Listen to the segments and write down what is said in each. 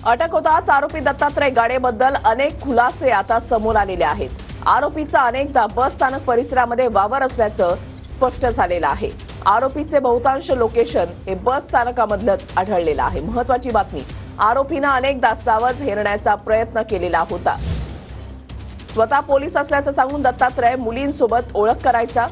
अटक होताच आरोपी दत्तात्रय गाडेबद्दल अनेक खुलासे आता समोर आलेले आहेत. आरोपीचा अनेकदा बस स्थानक परिसरामध्ये वावर असल्याचं स्पष्ट झालेलं आहे. आरोपीचे बहुतांश लोकेशन हे बस स्थानकामधलंच आढळलेलं आहे. महत्त्वाची बातमी, आरोपीनं अनेकदा सावज हेरण्याचा प्रयत्न केलेला होता. स्वतः पोलीस असल्याचं सांगून दत्तात्रय मुलींसोबत ओळख करायचा.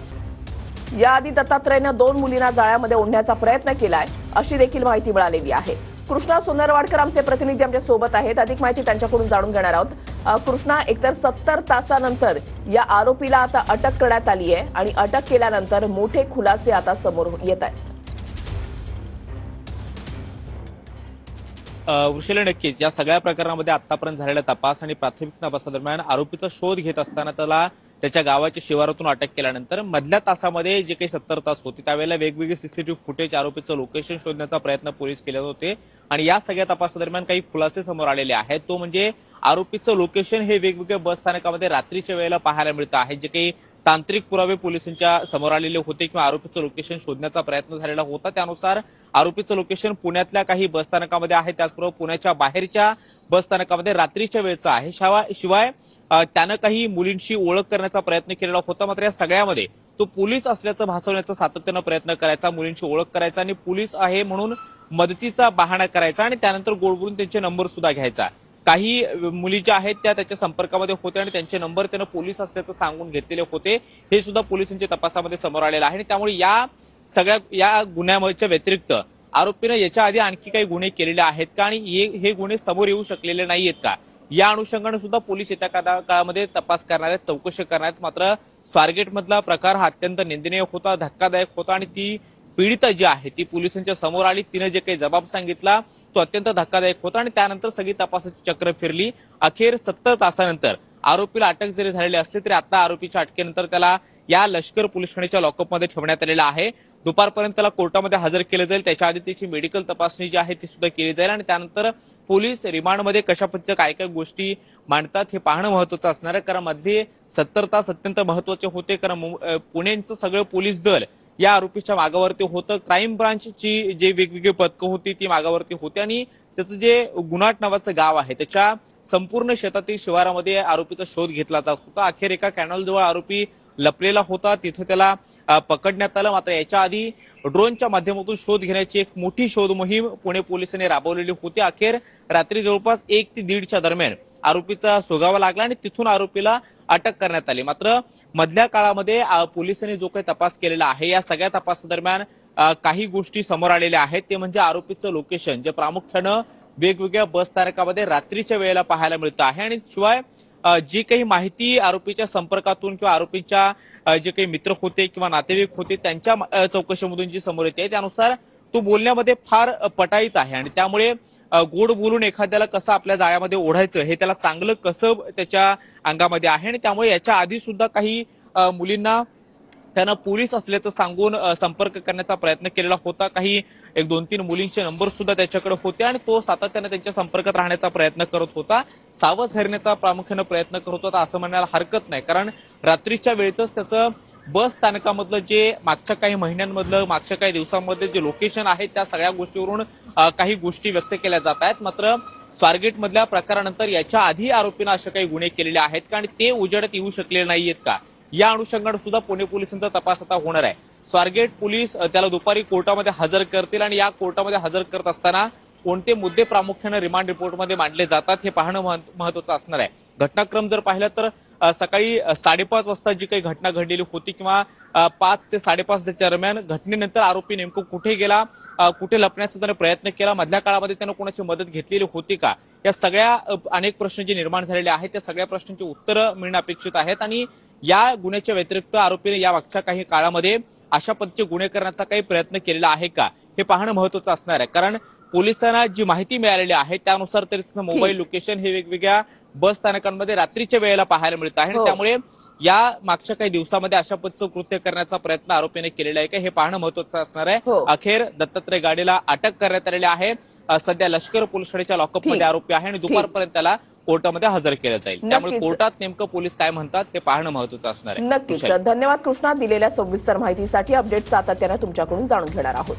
याआधी दत्तात्रयनं 2 मुलींना जाळ्यामध्ये ओढण्याचा प्रयत्न केलाय, अशी देखील माहिती मिळालेली आहे. कृष्णा सोनरवाडकर आमचे प्रतिनिधी आमच्या सोबत आहेत. अधिक माहिती त्यांच्याकडून जाणून घेणार आहोत. कृष्णा, एकतर 70 तासानंतर या आरोपीला आता अटक करण्यात आली आहे आणि अटक केल्यानंतर मोठे खुलासे आता समोर येत आहेत. वृषेला नक्कीच या सगळ्या प्रकरणामध्ये आतापर्यंत झालेला तपास आणि प्राथमिक तपासादरम्यान आरोपीचा शोध घेत असताना त्याला त्याच्या गावाच्या शिवारातून अटक केल्यानंतर मधल्या तासामध्ये जे काही 70 तास होते त्यावेळेला वेगवेगळे सीसीटीव्ही फुटेज आरोपीचं लोकेशन शोधण्याचा प्रयत्न पोलीस केले होते आणि या सगळ्या तपासादरम्यान काही खुलासे समोर आलेले आहेत. तो म्हणजे आरोपीचं लोकेशन हे वेगवेगळ्या बस स्थानकामध्ये रात्रीच्या वेळेला पाहायला मिळतं आहे. जे काही तांत्रिक पुरावे पोलिसांच्या समोर आलेले होते किंवा आरोपीचं लोकेशन शोधण्याचा प्रयत्न झालेला होता, त्यानुसार आरोपीचं लोकेशन पुण्यातल्या काही बसस्थानकामध्ये आहे, त्याचबरोबर पुण्याच्या बाहेरच्या बसस्थानकामध्ये रात्रीच्या वेळेचं आहे. शिवाय त्यानं काही मुलींशी ओळख करण्याचा प्रयत्न केलेला होता. मात्र या सगळ्यामध्ये तो पोलीस असल्याचं भासवण्याचा सातत्यानं प्रयत्न करायचा, मुलींची ओळख करायचा आणि पोलीस आहे म्हणून मदतीचा बहाणा करायचा आणि त्यानंतर गोड बोलून त्यांचे नंबर सुद्धा घ्यायचा. काही मुली ज्या आहेत त्या त्याच्या संपर्कामध्ये होत्या आणि त्यांचे नंबर त्यानं पोलीस असल्याचं सांगून घेतलेले होते. हे सुद्धा पोलिसांच्या तपासामध्ये समोर आलेलं आहे आणि त्यामुळे या गुन्ह्याच्या व्यतिरिक्त आरोपीनं याच्या आधी आणखी काही गुन्हे केलेले आहेत का आणि हे गुन्हे समोर येऊ शकलेले नाहीयेत का, या अनुषंगाने सुद्धा पोलीस येत्या काळामध्ये तपास करणार आहेत, चौकशी करणार आहेत. मात्र स्वारगेट मधला प्रकार हा अत्यंत निंदनीय होता, धक्कादायक होता आणि ती पीडिता जी आहे ती पोलिसांच्या समोर आली. तिने जे काही जबाब सांगितला तो अत्यंत धक्कादायक होता आणि त्यानंतर सगळी तपासाची चक्र फिरली. अखेर 70 तासानंतर आरोपीला अटक जरी झालेली असली तरी आता आरोपीच्या अटकेनंतर त्याला या लष्कर पोलीस ठाण्याच्या लॉकअपमध्ये ठेवण्यात आलेला आहे. दुपारपर्यंत त्याला कोर्टामध्ये हजर केलं जाईल. त्याच्या आधी त्याची मेडिकल तपासणी जी आहे ती सुद्धा केली जाईल आणि त्यानंतर पोलीस रिमांडमध्ये कशा पद्धतीच्या काय काय गोष्टी मांडतात हे पाहणं महत्वाचं असणार आहे. कारण मधले 70 तास अत्यंत महत्वाचे होते, कारण पुण्याचं सगळं पोलीस दल या आरोपीच्या मागावरती होतं. क्राईम ब्रांचची जे वेगवेगळी पथकं होती ती मागावरती होती आणि त्याचं जे गुन्हाट नावाचं गाव आहे त्याच्या संपूर्ण शेतातील शिवारामध्ये आरोपीचा शोध घेतला जात होता. अखेर एका कॅनॉलजवळ आरोपी लपलेला होता, तिथे त्याला पकडण्यात आलं. मात्र याच्या आधी ड्रोनच्या माध्यमातून शोध घेण्याची एक मोठी शोध मोहीम पुणे पोलिसांनी राबवलेली होती. अखेर रात्री जवळपास 1 ते 1:30च्या दरम्यान आरोपीचा शोधावा लागला आणि तिथून आरोपीला अटक करण्यात आली. मात्र मधल्या काळामध्ये पोलिसांनी जो काही तपास केलेला आहे या सगळ्या तपासादरम्यान काही गोष्टी समोर आलेल्या आहेत. ते म्हणजे आरोपीचं लोकेशन जे प्रामुख्यानं वेगवेगळ्या बस स्थानकामध्ये रात्रीच्या वेळेला पाहायला मिळतं आहे आणि शिवाय जी काही माहिती आरोपीच्या संपर्कातून किंवा आरोपीच्या जे काही मित्र होते किंवा नातेवाईक होते त्यांच्या चौकशीमधून जी समोर येते त्यानुसार तो बोलण्यामध्ये फार पटाईत आहे आणि त्यामुळे गोड बोलून एखाद्याला कसं आपल्या जाळ्यामध्ये ओढायचं हे त्याला चांगलं कसब त्याच्या अंगामध्ये आहे आणि त्यामुळे याच्या आधी सुद्धा काही मुलींना त्यानं पोलीस असल्याचं सांगून संपर्क करण्याचा प्रयत्न केलेला होता. काही 1-2-3 मुलींचे नंबर सुद्धा त्याच्याकडे होते आणि तो सातत्यानं त्यांच्या संपर्कात राहण्याचा प्रयत्न करत होता, सावध हेरण्याचा प्रामुख्यानं प्रयत्न करत होता असं म्हणायला हरकत नाही. कारण रात्रीच्या वेळेतच त्याचं बस स्थानकामधलं जे मागच्या काही महिन्यांमधलं मागच्या काही दिवसांमध्ये जे लोकेशन आहे त्या सगळ्या गोष्टीवरून काही गोष्टी व्यक्त केल्या जात आहेत. मात्र स्वारगेट मधल्या प्रकारानंतर याच्या आधी आरोपीनं असे काही गुन्हे केलेले आहेत का आणि ते उजेडात येऊ शकलेले नाहीयेत का, या अनुषंगाने सुद्धा पुणे पोलिसांचा तपास आता होणार आहे. स्वारगेट पोलीस त्याला दुपारी कोर्टामध्ये हजर करतील आणि या कोर्टामध्ये हजर करत असताना कोणते मुद्दे प्रामुख्याने रिमांड रिपोर्टमध्ये मांडले जातात हे पाहणं महत्वाचं असणार आहे. घटनाक्रम जर पाहिलं तर सकाळी 5:30 वाजता जी काही घटना घडलेली होती किंवा 5 ते 5:30 दरम्यान घटनेनंतर आरोपी नेमकं कुठे गेला, कुठे लपण्याचा त्याने प्रयत्न केला, मधल्या काळामध्ये त्यानं कोणाची मदत घेतलेली होती का, या सगळ्या अनेक प्रश्न जे निर्माण झालेले आहेत त्या सगळ्या प्रश्नांची उत्तरं मिळणं अपेक्षित आहेत आणि या गुन्ह्याच्या व्यतिरिक्त आरोपीने या मागच्या काही काळामध्ये अशा पद्धतीचे गुन्हे करण्याचा काही प्रयत्न केलेला आहे का हे पाहणं महत्वाचं असणार आहे. कारण पोलिसांना जी माहिती मिळालेली आहे त्यानुसार त्याचं मोबाईल लोकेशन हे वेगवेगळ्या बस स्थानकांमध्ये रात्रीच्या वेळेला पाहायला मिळतं आहे आणि त्यामुळे या मागच्या काही दिवसामध्ये अशा पद्धतीचं कृत्य करण्याचा प्रयत्न आरोपीने केलेला आहे का हे पाहणं महत्वाचं असणार आहे. अखेर दत्तात्रय गाडेला अटक करण्यात आलेली आहे. सध्या लष्कर पोलीस ठाण्याच्या लॉकअपमध्ये आरोपी आहे आणि दुपारपर्यंत त्याला कोर्टामध्ये हजर केलं जाईल. त्यामुळे कोर्टात नेमकं पोलीस काय म्हणतात हे पाहणं महत्वाचं असणार आहे. नक्कीच. धन्यवाद कृष्णा, दिलेल्या सविस्तर माहितीसाठी. अपडेट सातत्यानं तुमच्याकडून जाणून घेणार आहोत.